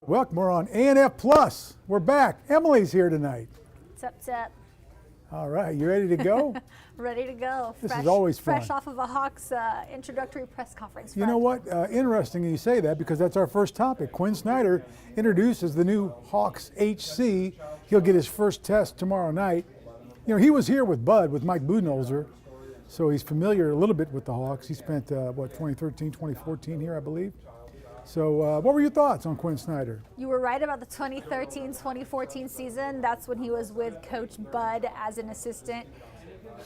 Welcome. We're on ANF Plus. We're back. Emily's here tonight. What's up? All right, you ready to go? Ready to go. This is always fun. Fresh off of a Hawks introductory press conference. You know what? Interesting you say that because that's our first topic. Quinn Snyder introduced as the new Hawks HC. He'll get his first test tomorrow night. You know, he was here with Bud, with Mike Budenholzer, so he's familiar a little bit with the Hawks. He spent, 2013, 2014 here, I believe. So what were your thoughts on Quinn Snyder? You were right about the 2013-2014 season. That's when he was with Coach Bud as an assistant.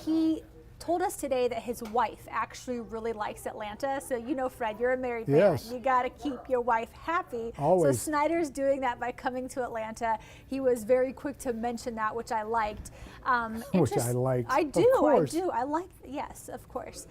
He told us today that his wife actually really likes Atlanta. So, you know, Fred, you're a married man. Yes. You got to keep your wife happy. Always. So Snyder's doing that by coming to Atlanta. He was very quick to mention that, which I liked. Which I liked. I do. Of course. I do. I like, yes, of course.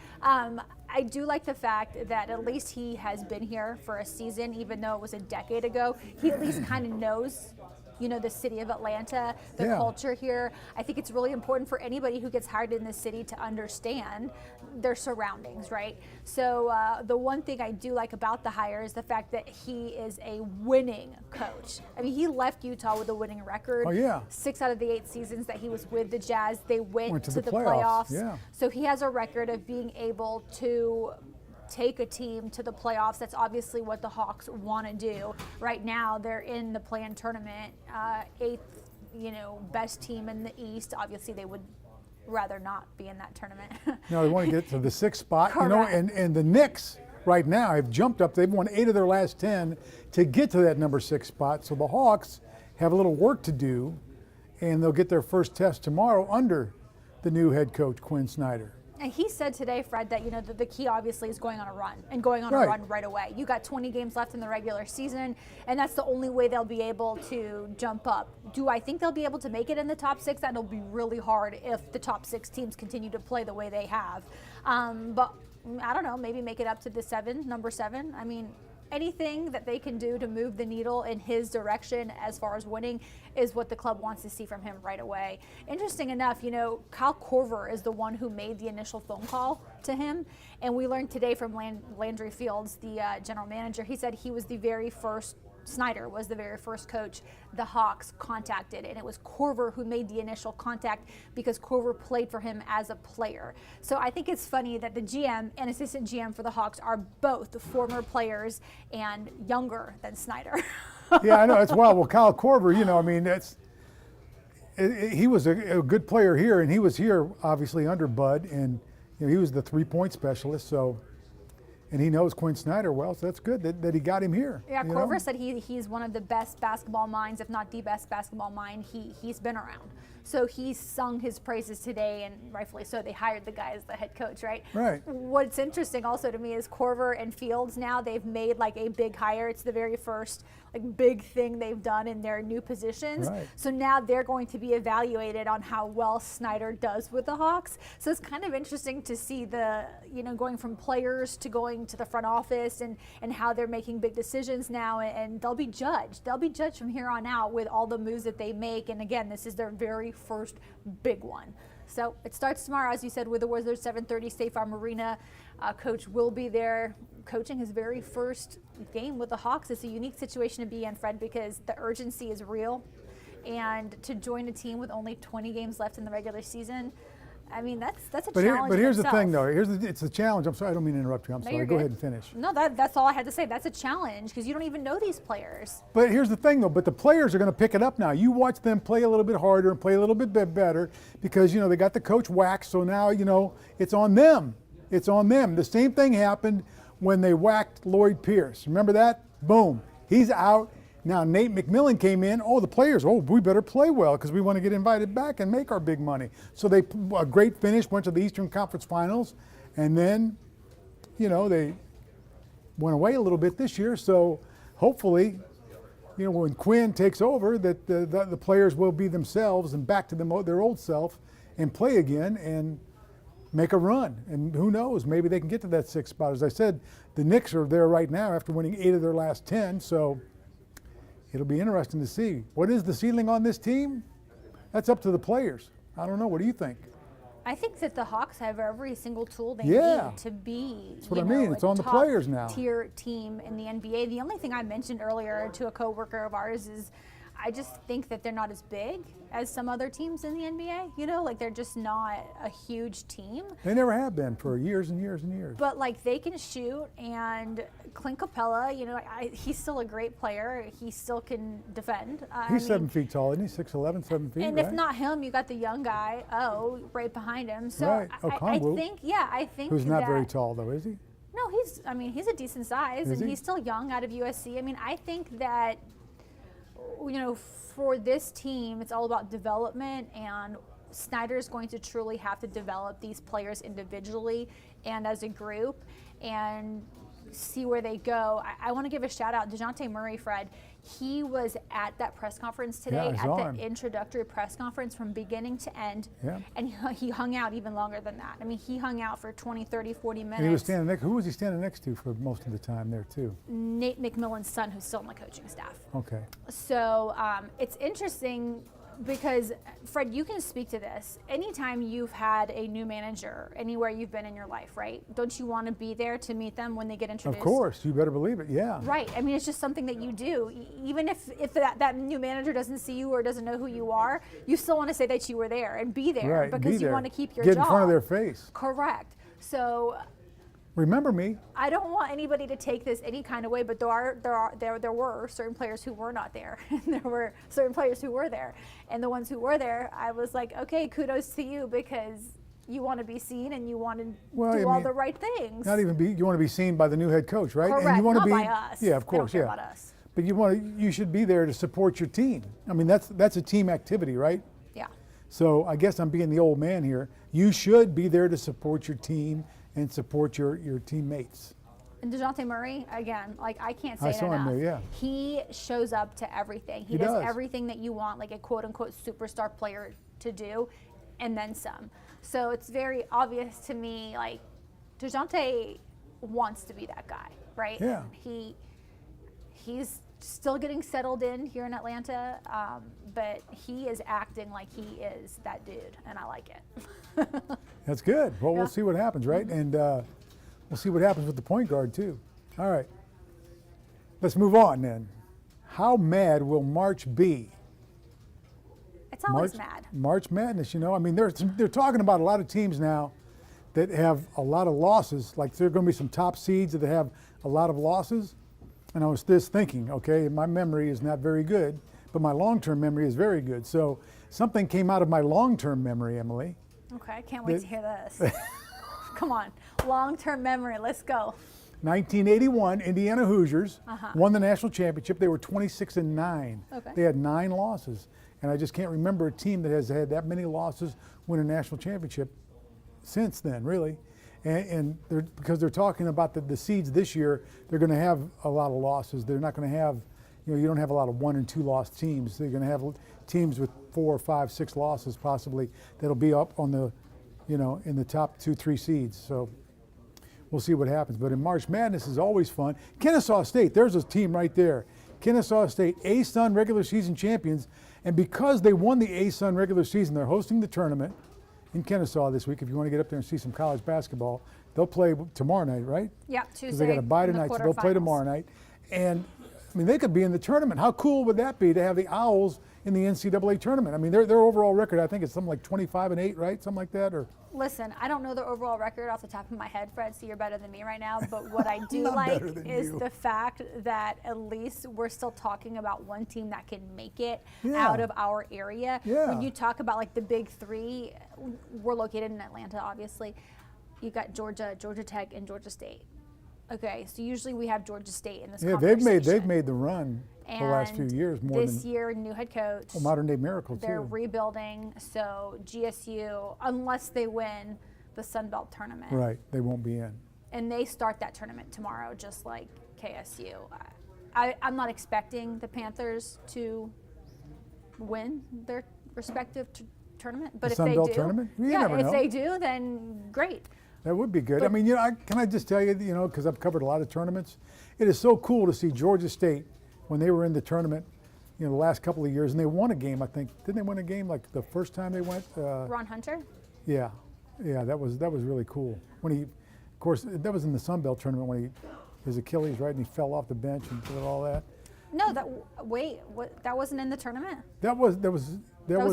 I do like the fact that at least he has been here for a season, even though it was a decade ago. He at least kind of knows, you know, the city of Atlanta, the culture here. I think it's really important for anybody who gets hired in this city to understand their surroundings, right? So the one thing I do like about the hire is the fact that he is a winning coach. I mean, he left Utah with a winning record. Oh, yeah. 6 out of the 8 seasons that he was with the Jazz, they went to the playoffs. playoffs. Yeah. So he has a record of being able to take a team to the playoffs. That's obviously what the Hawks want to do. Right now, they're in the play-in tournament, 8th, best team in the East. Obviously, they would rather not be in that tournament. No, they want to get to the 6th spot. Correct. You know, and the Knicks right now have jumped up. They've won 8 of their last 10 to get to that number 6 spot. So the Hawks have a little work to do, and they'll get their first test tomorrow under the new head coach, Quinn Snyder. And he said today, Fred, that the key obviously is going on a run and going on a run right away. You got 20 games left in the regular season, and that's the only way they'll be able to jump up. Do I think they'll be able to make it in the top 6? That'll be really hard if the top 6 teams continue to play the way they have. But I don't know, maybe make it up to the number 7. I mean, anything that they can do to move the needle in his direction as far as winning is what the club wants to see from him right away. Interesting enough, Kyle Korver is the one who made the initial phone call to him. And we learned today from Landry Fields, the general manager, he said he was Snyder was the very first coach the Hawks contacted, and it was Korver who made the initial contact because Korver played for him as a player. So I think it's funny that the GM and assistant GM for the Hawks are both former players and younger than Snyder. Yeah, I know, that's wild. Well, Kyle Korver, he was a good player here, and he was here obviously under Bud, and he was the 3-point specialist, so. And he knows Quinn Snyder well, so that's good that he got him here. Yeah, Korver said he's one of the best basketball minds, if not the best basketball mind he's been around. So he sung his praises today, and rightfully so. They hired the guy as the head coach, right? Right. What's interesting also to me is Korver and Fields now, they've made like a big hire. It's the very first big thing they've done in their new positions. Right. So now they're going to be evaluated on how well Snyder does with the Hawks. So it's kind of interesting to see the, going from players to going to the front office and how they're making big decisions now, and they'll be judged. They'll be judged from here on out with all the moves that they make. And again, this is their very first big one. So it starts tomorrow, as you said, with the Wizards, 7:30, State Farm Arena. Coach will be there coaching his very first game with the Hawks. It's a unique situation to be in, Fred, because the urgency is real. And to join a team with only 20 games left in the regular season, I mean, that's a challenge. But here's the itself. thing, though. It's a challenge. I'm sorry, I don't mean to interrupt you. I'm sorry. Go ahead and finish. No, that's all I had to say. That's a challenge because you don't even know these players. But here's the thing, though. But the players are going to pick it up now. You watch them play a little bit harder and play a little bit better because, they got the coach whacked. So now, it's on them. It's on them. The same thing happened when they whacked Lloyd Pierce. Remember that? Boom. He's out. Now Nate McMillan came in. Oh, the players, we better play well because we want to get invited back and make our big money. So a great finish, went to the Eastern Conference Finals, and then, they went away a little bit this year. So hopefully, when Quinn takes over, that the players will be themselves and back to their old self and play again and make a run. And who knows, maybe they can get to that 6th spot. As I said, the Knicks are there right now after winning 8 of their last 10. So it'll be interesting to see. What is the ceiling on this team? That's up to the players. I don't know. What do you think? I think that the Hawks have every single tool they Yeah. need to be. That's what I mean. It's on the players now. Tier team in the NBA. The only thing I mentioned earlier to a coworker of ours is I just think that they're not as big as some other teams in the NBA. You know, like they're just not a huge team. They never have been for years and years and years. But like they can shoot, and Clint Capella, you know, he's still a great player. He still can defend. He's 7 feet tall, isn't he? 6'11", 7 feet. And right? if not him, you got the young guy, right behind him. So Right. I think, I think who's not that, very tall though, is he? No, he's a decent size, Is and he? he's still young out of USC. I mean, I think that, you know, for this team, it's all about development, and Snyder is going to truly have to develop these players individually and as a group and see where they go. I want to give a shout out DeJounte Murray, Fred. He was at that press conference today, Yeah, I saw at him. the introductory press conference from beginning to end. Yeah. And he hung out even longer than that. I mean, he hung out for 20, 30, 40 minutes. And he was standing next. Who was he standing next to for most of the time there too? Nate McMillan's son, who's still on the coaching staff. Okay. So it's interesting because, Fred, you can speak to this. Anytime you've had a new manager, anywhere you've been in your life, right? Don't you want to be there to meet them when they get introduced? Of course, you better believe it. Yeah. Right. I mean, it's just something that you do. Even if that new manager doesn't see you or doesn't know who you are, you still want to say that you were there and be there Right. because be you there. want to keep your Get job. in front of their face. Correct. So Remember me? I don't want anybody to take this any kind of way, but there were certain players who were not there, and there were certain players who were there, and the ones who were there, I was like, okay, kudos to you because you want to be seen and you want to do all the right things. Not even be. You want to be seen by the new head coach, right? Correct. And you want Not to be. by us. Yeah, of They don't course. care Yeah. about us. But you should be there to support your team. I mean, that's a team activity, right? Yeah. So I guess I'm being the old man here. You should be there to support your team and support your teammates. And DeJounte Murray, again, like I can't say I it saw enough. him there, yeah. He shows up to everything. He does. everything that you want, like a quote unquote superstar player to do, and then some. So it's very obvious to me, like DeJounte wants to be that guy, right? Yeah. He's still getting settled in here in Atlanta, but he is acting like he is that dude, and I like it. That's good. Well, Yeah. we'll see what happens, right? And we'll see what happens with the point guard too. All right. Let's move on then. How mad will March be? It's always mad. March Madness, you know. I mean, they're talking about a lot of teams now that have a lot of losses. Like there are going to be some top seeds that have a lot of losses. And I was just thinking, okay, my memory is not very good, but my long-term memory is very good. So something came out of my long-term memory, Emily. Okay, I can't wait to hear this. Come on, long-term memory, let's go. 1981, Indiana Hoosiers won the national championship. They were 26-9. Okay. They had 9 losses. And I just can't remember a team that has had that many losses win a national championship since then, really. And because they're talking about the seeds this year, they're going to have a lot of losses. They're not going to have, you don't have a lot of 1 and 2 loss teams. They're going to have teams with 4, 5, 6 losses possibly that'll be up on the, in the top 2, 3 seeds. So we'll see what happens. But in March Madness is always fun. Kennesaw State, there's a team right there. Kennesaw State, A-Sun regular season champions. And because they won the A-Sun regular season, they're hosting the tournament in Kennesaw this week. If you want to get up there and see some college basketball, they'll play tomorrow night, right? Yeah, Tuesday. Because they got a bye tonight, so they'll play tomorrow night. And I mean, they could be in the tournament. How cool would that be to have the Owls in the NCAA tournament? I mean, their overall record, I think, is something like 25-8, right? Something like that, or. Listen, I don't know the overall record off the top of my head, Fred, so you're better than me right now. But what I do Not like better than is you. the fact that at least we're still talking about one team that can make it Yeah. out of our area. Yeah. When you talk about like the big three, we're located in Atlanta, obviously. You got Georgia, Georgia Tech, and Georgia State. Okay, so usually we have Georgia State in this Yeah, conversation. they've made the run the last few And years more this than year, new head coach. a modern day miracle They're too. rebuilding, so GSU, unless they win the Sun Belt tournament, Right, they won't be in. and they start that tournament tomorrow, just like KSU. I'm not expecting the Panthers to win their respective tournament, but The if Sun they Belt do, tournament? You yeah, never if know. they do, then great. That would be good. But- I mean, can I just tell you, because I've covered a lot of tournaments, it is so cool to see Georgia State when they were in the tournament, the last couple of years, and they won a game, I think. Didn't they win a game like the first time they went? Ron Hunter, Yeah. Yeah, that was really cool. When he, of course, that was in the Sun Belt tournament when his Achilles, right, and he fell off the bench and did all that. No, that wasn't in the tournament? That was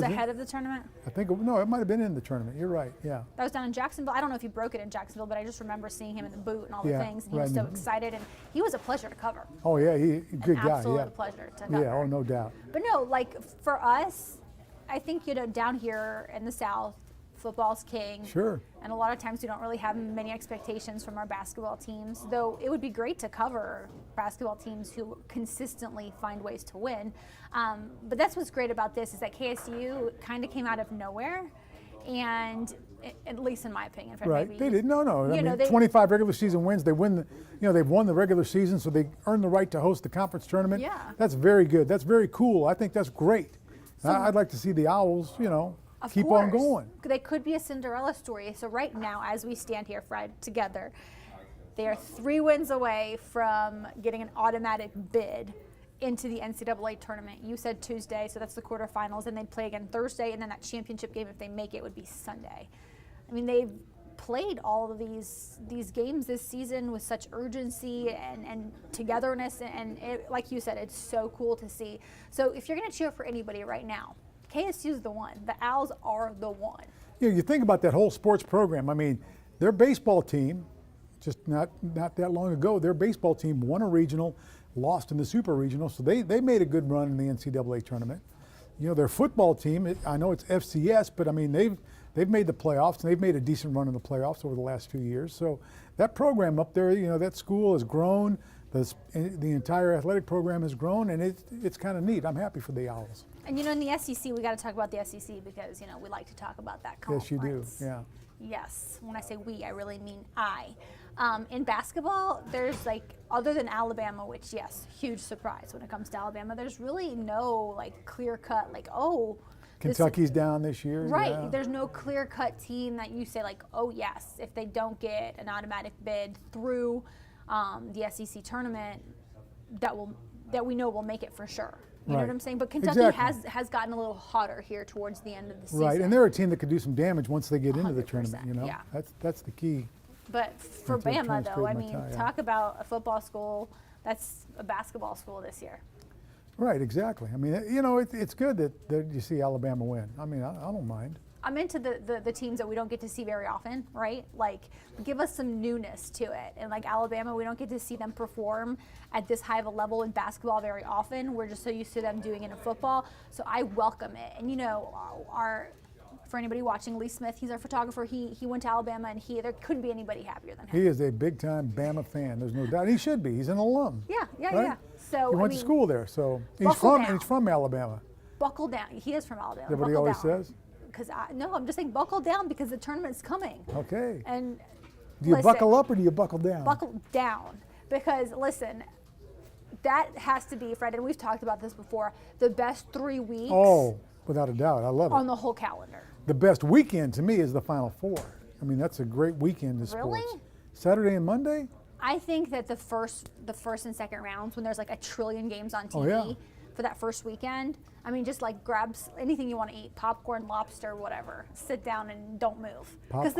ahead of the tournament? I think, no, it might have been in the tournament. You're right, yeah. That was down in Jacksonville. I don't know if he broke it in Jacksonville, but I just remember seeing him in the boot and all the Yeah, things, and he right. was so excited, and he was a pleasure to cover. Oh, yeah, good guy, Absolute yeah. pleasure to cover. Yeah, oh, no doubt. But no, like for us, I think, down here in the South, football's king. Sure. And a lot of times we don't really have many expectations from our basketball teams, though it would be great to cover basketball teams who consistently find ways to win. But that's what's great about this is that KSU kind of came out of nowhere, and at least in my opinion. Right, maybe, they did. No. I mean, they, 25 regular season wins. They win they've won the regular season, so they earn the right to host the conference tournament. Yeah. That's very good. That's very cool. I think that's great. So, I'd like to see the Owls, of keep course, on going. They could be a Cinderella story. So right now, as we stand here, Fred, together, they are 3 wins away from getting an automatic bid into the NCAA tournament. You said Tuesday, so that's the quarterfinals, and they'd play again Thursday, and then that championship game, if they make it, would be Sunday. I mean, they've played all of these games this season with such urgency and togetherness, and like you said, it's so cool to see. So if you're going to cheer for anybody right now, KSU's the one. The Owls are the one. You think about that whole sports program. I mean, their baseball team, just not that long ago, their baseball team won a regional, lost in the super regional, so they made a good run in the NCAA tournament. Their football team, I know it's FCS, but I mean they've made the playoffs, and they've made a decent run in the playoffs over the last few years. So that program up there, that school has grown. The entire athletic program has grown, and it's kind of neat. I'm happy for the Owls. And in the SEC, we got to talk about the SEC because we like to talk about that conference. Yes, you do. Yeah. Yes. When I say we, I really mean I. In basketball, there's other than Alabama, which yes, huge surprise when it comes to Alabama. There's really no clear cut Kentucky's down this year. Right. Yeah. There's no clear cut team that you say oh yes, if they don't get an automatic bid through the SEC tournament, that we know will make it for sure. You know what I'm saying? But Kentucky exactly. has gotten a little hotter here towards the end of the season. Right, and they're a team that could do some damage once they get into the tournament. Yeah. That's the key. But for Bama, though, I mean, talk about a football school that's a basketball school this year. Right, exactly. I mean, it's good that you see Alabama win. I mean, I don't mind. I'm into the teams that we don't get to see very often, right? Give us some newness to it. And Alabama, we don't get to see them perform at this high of a level in basketball very often. We're just so used to them doing it in football. So I welcome it. And for anybody watching, Lee Smith, he's our photographer. He went to Alabama, and there couldn't be anybody happier than him. He is a big-time Bama fan. There's no doubt. He should be. He's an alum. Yeah. Right? So he went to school there. So he's from Alabama. Buckle down. He is from Alabama. Is that what he always says? No, I'm just saying buckle down because the tournament's coming. Okay. And do you buckle up or do you buckle down? Buckle down, because listen, that has to be, Fred, and we've talked about this before, the best 3 weeks. Oh, without a doubt, I love it. On the whole calendar. The best weekend to me is the Final Four. I mean, that's a great weekend in sports. Really? Saturday and Monday? I think that the first and second rounds, when there's a trillion games on TV. Oh, yeah. For that first weekend, I mean, just grab anything you want to eat, popcorn, lobster, whatever. Sit down and don't move. Because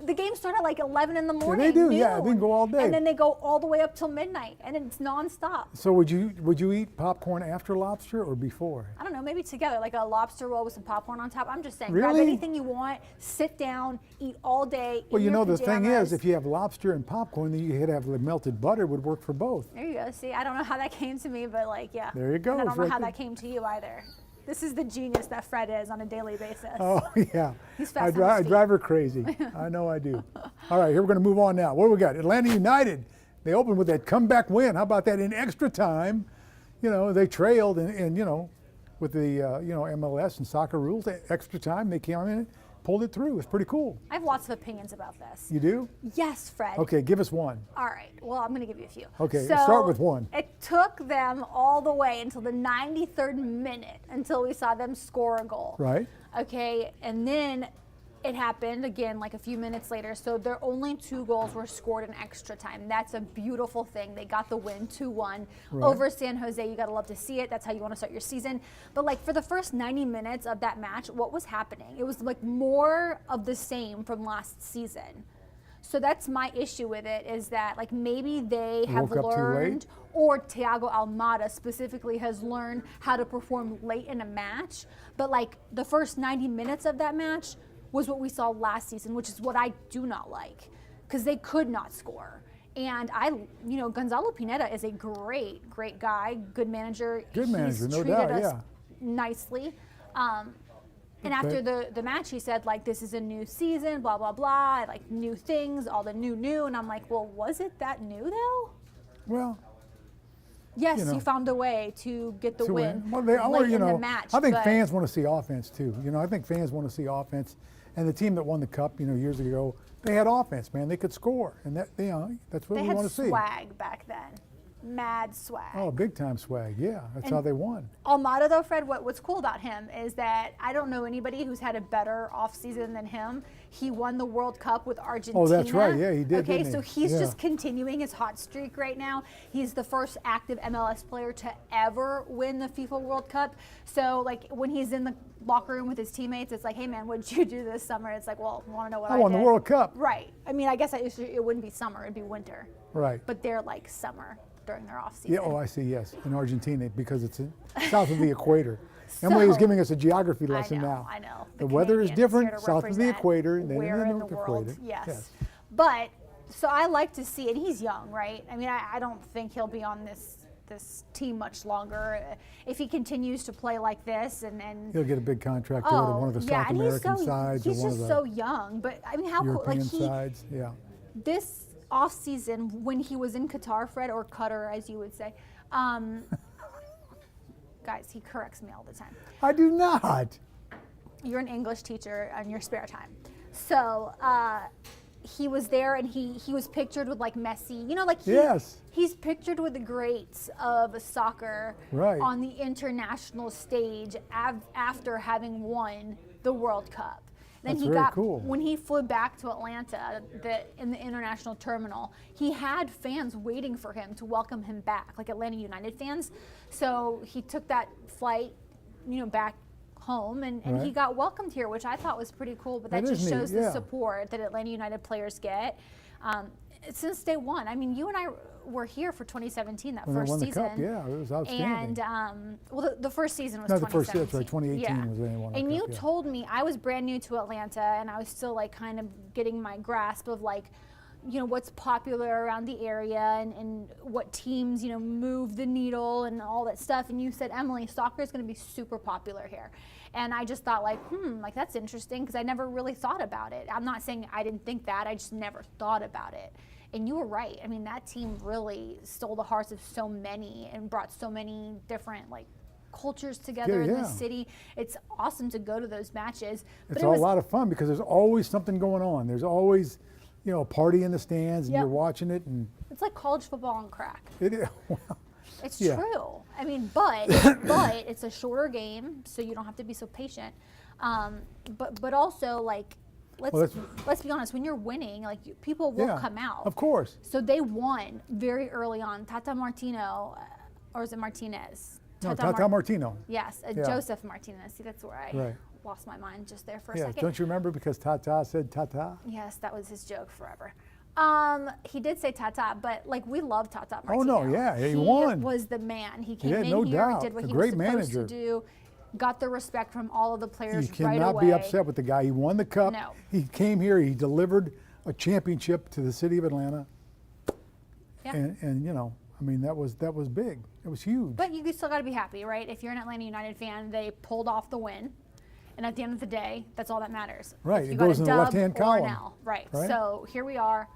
the games start at 11 in the morning. Yeah, they do, noon, yeah. They can go all day. And then they go all the way up till midnight, and it's nonstop. So would you eat popcorn after lobster or before? I don't know, maybe together, a lobster roll with some popcorn on top. I'm just saying, really? Grab anything you want, sit down, eat all day. Well, the thing is, if you have lobster and popcorn, then you could have melted butter would work for both. There you go. See, I don't know how that came to me, but yeah. There you go. And I don't know how that came to you either. This is the genius that Fred is on a daily basis. Oh, yeah. He's fast on I his feet. drive her crazy. I know I do. All right, here we're going to move on now. What do we got? Atlanta United. They opened with that comeback win. How about that? In extra time, they trailed, and with the MLS and soccer rules, extra time, they came in and pulled it through. It's pretty cool. I have lots of opinions about this. You do? Yes, Fred. Okay, give us one. All right. Well, I'm going to give you a few. Okay, so start with one. It took them all the way until the 93rd minute until we saw them score a goal. Right. Okay, and then it happened again like a few minutes later. So their only 2 goals were scored in extra time. That's a beautiful thing. They got the win 2-1 over San Jose. You got to love to see it. That's how you want to start your season. But like for the first 90 minutes of that match, what was happening? It was like more of the same from last season. So that's my issue with it, is that like maybe they have learned, or Thiago Almada specifically has learned how to perform late in a match. But like the first 90 minutes of that match was what we saw last season, which is what I do not like, because they could not score. And Gonzalo Pineda is a great guy, good manager. Good manager, no treated doubt, us nicely. And after the match, he said, like, this is a new season, blah, blah, blah, like new things, all the new. And I'm like, well, was it that new, though? Well, yes, you found a way to get the win well, late in the match. I think fans want to see offense, too. I think fans want to see offense. And the team that won the Cup, years ago, they had offense, man. They could score. And that's what we want to see. They had swag back then. Mad swag. Oh, big time swag, yeah. That's how they won. Almada, though, Fred, what's cool about him is that I don't know anybody who's had a better offseason than him. He won the World Cup with Argentina. Oh, that's right, yeah, he did. Okay, didn't so he? he's just continuing his hot streak right now. He's the first active MLS player to ever win the FIFA World Cup. So, like, when he's in the locker room with his teammates, it's like, hey, man, what did you do this summer? It's like, well, want to know what I won did? the World Cup. Right. I mean, I guess it wouldn't be summer. It'd be winter. Right. But they're like summer during their off season. Yeah, oh, I see, yes, in Argentina, because it's south of the equator. Emily is giving us a geography lesson now. I know. The weather is different here to south of the equator than where in the world. Yes. But, so I like to see, and he's young, right? I mean, I don't think he'll be on this team much longer. If he continues to play like this, and he'll get a big contract to one of the South American sides. He's or one just of the so young. But, I mean, how cool. European sides, yeah. This off season, when he was in Qatar, Fred, or Qatar as you would say, guys, he corrects me all the time. I do not. You're an English teacher in your spare time. So he was there, and he was pictured with like Messi, he's pictured with the greats of soccer on the international stage after having won the World Cup. Then when he flew back to Atlanta in the international terminal, he had fans waiting for him to welcome him back, like Atlanta United fans. So he took that flight, back home, and he got welcomed here, which I thought was pretty cool. But that just shows the support that Atlanta United players get since day one. I mean, you and I were here for 2017, that first season. Cup, yeah, it was outstanding. And the first season was 2017. No, the first, that's right, 2018 was when they won the Cup. And you told me, I was brand new to Atlanta, and I was still like kind of getting my grasp of like, what's popular around the area and what teams, move the needle and all that stuff. And you said, Emily, soccer is going to be super popular here. And I just thought like that's interesting, because I never really thought about it. I'm not saying I didn't think that, I just never thought about it. And you were right. I mean, that team really stole the hearts of so many and brought so many different cultures together in the city. It's awesome to go to those matches. It's a lot of fun, because there's always something going on. There's always, a party in the stands, and you're watching it. And it's like college football on crack. It is. It's true. I mean, but it's a shorter game, so you don't have to be so patient. But also let's be honest. When you're winning, people will come out. Of course. So they won very early on. Tata Martino, or is it Martinez? No, Tata Martino. Yes, Joseph Martinez. See, that's where I lost my mind just there for a second. Don't you remember, because Tata said Tata? Yes, that was his joke forever. He did say Tata, but we love Tata Martino. Oh no, he won. He was the man. He came in no here, doubt. did what he great was supposed manager. to do, got the respect from all of the players right away. You cannot be upset with the guy. He won the Cup. No. He came here. He delivered a championship to the city of Atlanta. Yeah. And I mean, that was big. It was huge. But you still got to be happy, right? If you're an Atlanta United fan, they pulled off the win. And at the end of the day, that's all that matters. Right. It goes in the left-hand column. Right. So here we are.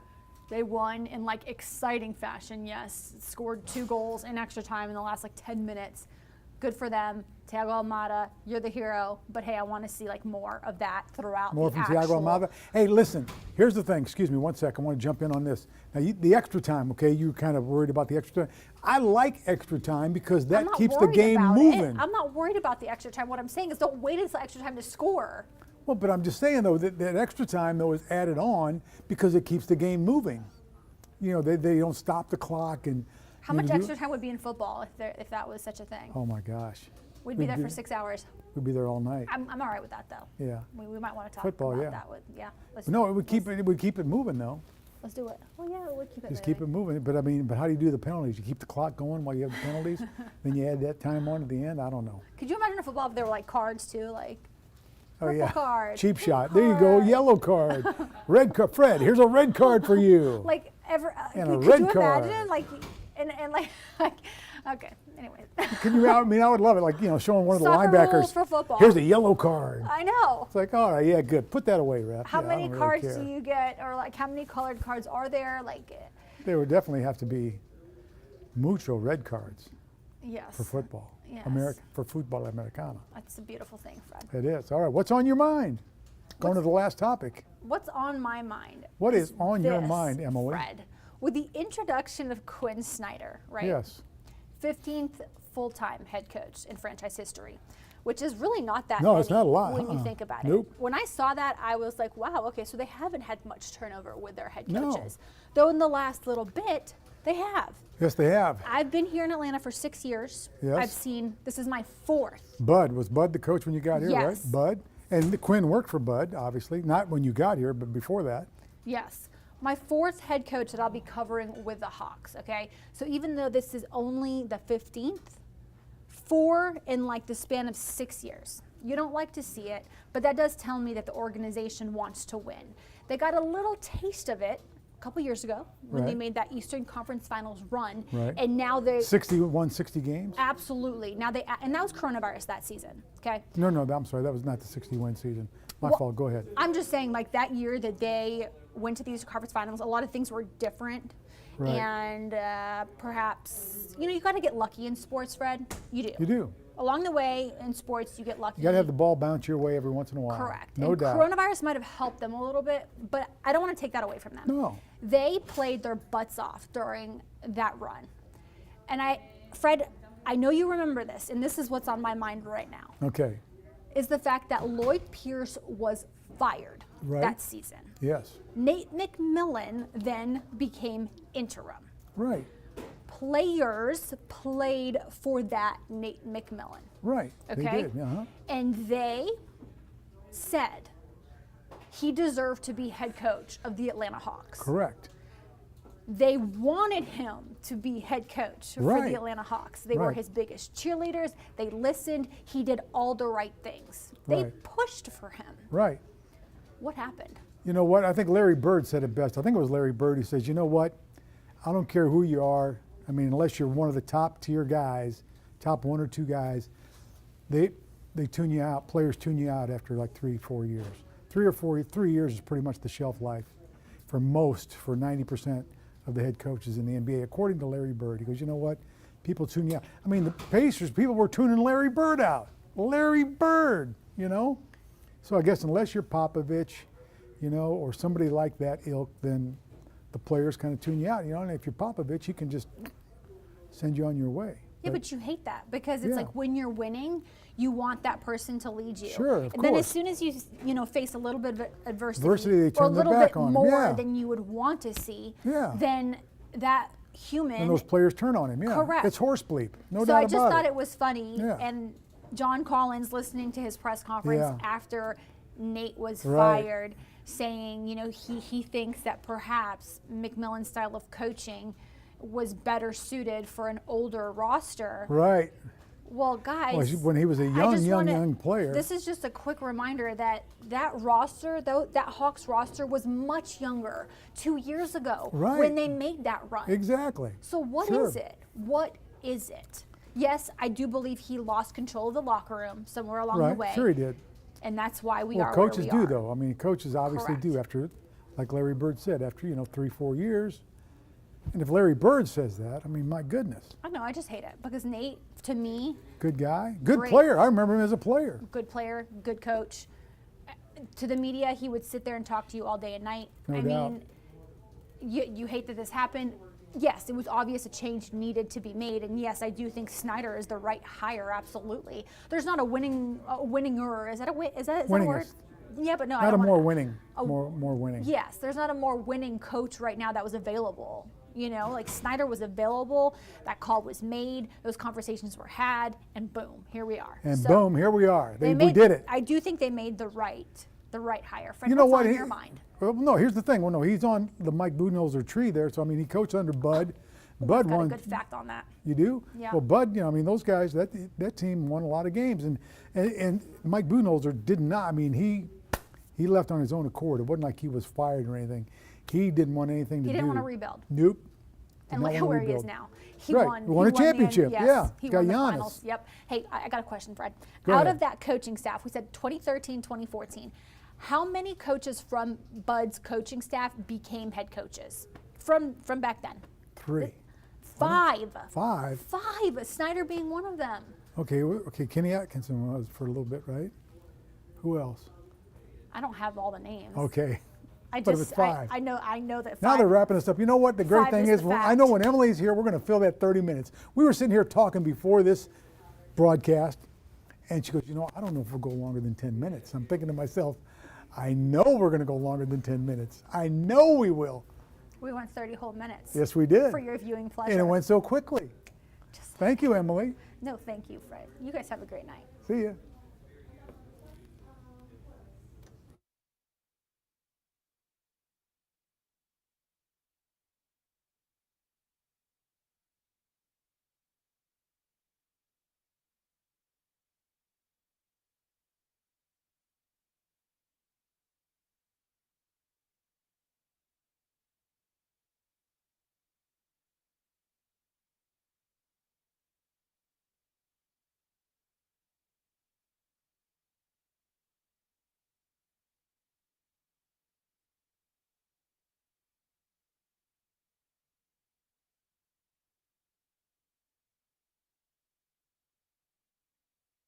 They won in exciting fashion. Yes, scored 2 goals in extra time in the last 10 minutes. Good for them. Thiago Almada, you're the hero. But hey, I want to see more of that throughout. More from Thiago Almada. Hey, listen. Here's the thing. Excuse me, one sec. I want to jump in on this. Now, the extra time. Okay, you're kind of worried about the extra time. I like extra time, because that keeps the game moving. I'm not worried about the extra time. What I'm saying is, don't wait until extra time to score. Well, but I'm just saying though that extra time though is added on because it keeps the game moving. You know, they don't stop the clock and. How much extra time would be in football if that was such a thing? Oh my gosh. We'd be there for 6 hours. We'd be there all night. I'm all right with that though. Yeah. We might want to talk Football, about yeah. that. Let's No, it would keep it moving though. Let's do it. Well, yeah, it would keep it Just moving. keep it moving. But I mean, but how do you do the penalties? You keep the clock going while you have the penalties, then you add that time on at the end. I don't know. Could you imagine a football if there were like cards too, like Oh purple yeah. card, Cheap pink shot. There you go. card. Yellow card. Red card. Fred, here's a red card for you. Like And a could red you card. imagine like and like okay. Anyways. Can you? I mean, I would love it. Like, you know, showing one of the Soccer linebackers. rules for football. Here's a yellow card. I know. It's like, all right, yeah, good. Put that away, ref. How Yeah, I many don't really cards care. do you get, or like how many colored cards are there? Like, There would definitely have to be mucho red cards yes. for football. Yes. For football Americana. That's a beautiful thing, Fred. It is. All right, what's on your mind? Going to the last topic. What's on my mind? What is on your this, mind, Emily? Fred, with the introduction of Quinn Snyder, right? Yes. 15th full-time head coach in franchise history, which is really not that No, many it's not a lot, when you think about Nope. it. When I saw that, I was like, wow, okay, so they haven't had much turnover with their head No. coaches. Though in the last little bit, they have. Yes, they have. I've been here in Atlanta for 6 years. Yes. I've seen, this is my 4th. Was Bud the coach when you got here, Yes. right? Bud. And Quinn worked for Bud, obviously. Not when you got here, but before that. Yes. My 4th head coach that I'll be covering with the Hawks, okay? So even though this is only the 15th, 4 in like the span of 6 years. You don't like to see it, but that does tell me that the organization wants to win. They got a little taste of it a couple years ago when they Right. made that Eastern Conference Finals run, Right. and now they 60 games? absolutely and that was coronavirus that season, okay? No, I'm sorry. That was not the 60-win season. My Well, fault. Go ahead. I'm just saying, like that year that they went to these conference finals, a lot of things were different, Right. and perhaps you got to get lucky in sports, Fred. You do. You do. Along the way in sports, you get lucky. You got to have the ball bounce your way every once in a while. Correct. No and doubt. coronavirus might have helped them a little bit, but I don't want to take that away from them. No. They played their butts off during that run, and Fred, I know you remember this, and this is what's on my mind right now. Okay. Is the fact that Lloyd Pierce was fired Right. that season. Yes. Nate McMillan then became interim. Right. Players played for that Nate McMillan. Right. Okay. They did. Uh-huh. And they said he deserved to be head coach of the Atlanta Hawks. Correct. They wanted him to be head coach for Right. the Atlanta Hawks. They were Right. his biggest cheerleaders. They listened. He did all the right things. They Right. pushed for him. Right. What happened? You know what? I think Larry Bird said it best. I think it was Larry Bird who says, you know what? I don't care who you are. I mean, unless you're one of the top tier guys, top 1 or 2 guys, they tune you out. Players tune you out after like 3-4 years. 3 years is pretty much the shelf life for 90% of the head coaches in the NBA, according to Larry Bird. He goes, you know what? People tune you out. I mean, the Pacers, people were tuning Larry Bird out. Larry Bird, you know? So I guess unless you're Popovich, you know, or somebody like that ilk, then the players kind of tune you out, you know? And if you're Popovich, he can just send you on your way. Yeah, but you hate that because it's Yeah. like when you're winning, you want that person to lead you. Sure, of and then as course. soon as you face a little bit of adversity, Adversity, they or a turn their little back bit on him, more yeah. than you would want to see, Yeah. then that human. And those players turn on him, yeah. Correct. It's horse bleep, no so doubt I just about thought it. it was funny, Yeah. and John Collins listening to his press conference Yeah. after Nate was Right. fired, saying, he thinks that perhaps McMillan's style of coaching was better suited for an older roster. Right. Well, guys, when he was a I just young player. This is just a quick reminder that roster, that Hawks roster was much younger 2 years ago Right. when they made that run. Exactly. So what Sure. is it? What is it? Yes, I do believe he lost control of the locker room somewhere along the way. Right, sure he did. And that's why we Well, are coaches where we do, are. though. I mean, coaches obviously Correct. do after, like Larry Bird said, after, 3-4 years. And if Larry Bird says that, I mean, my goodness. I know, I just hate it because Nate, to me, Good guy. Good Great. player. I remember him as a player. good player, good coach. To the media, he would sit there and talk to you all day and night. No I doubt. mean, you hate that this happened. Yes, it was obvious a change needed to be made, and yes, I do think Snyder is the right hire. Absolutely. There's not a winner. Is that a win? Is that a word? Winningest. Yeah, but no, I Not a don't more wanna, winning, more winning. Yes, there's not a more winning coach right now that was available. Like Snyder was available, that call was made, those conversations were had, and boom, here we are. And So boom, here we are. We made, did it. I do think they made the right hire. Fred, You know what's what? on your mind? Well, no, here's the thing. Well, no, he's on the Mike Budenholzer tree there. So, I mean, he coached under Bud. Bud I've got won. a good fact on that. You do? Yeah. Well, Bud, I mean, those guys, that team won a lot of games. And Mike Budenholzer did not. I mean, he left on his own accord. It wasn't like he was fired or anything. He didn't want anything to do. He didn't want to rebuild. Nope. And look at where he is now. He Right. won. He won a championship. Yes, Yeah. he Got won the Giannis. finals. Yep. Hey, I got a question, Fred. Go Out ahead. of that coaching staff, we said 2013, 2014. How many coaches from Bud's coaching staff became head coaches from back then? 3. 5. 5. 5. Snyder being one of them. Okay. Kenny Atkinson was for a little bit, right? Who else? I don't have all the names. Okay. I But it just was 5. I know that 5. Now they're wrapping us up. You know what? The great 5 thing is is, the I know fact. when Emily's here, we're going to fill that 30 minutes. We were sitting here talking before this broadcast, and she goes, I don't know if we'll go longer than 10 minutes. I'm thinking to myself, I know we're going to go longer than 10 minutes. I know we will. We went 30 whole minutes. Yes, we did. For your viewing pleasure. And it went so quickly. Thank you, Emily. No, thank you, Fred. You guys have a great night. See ya.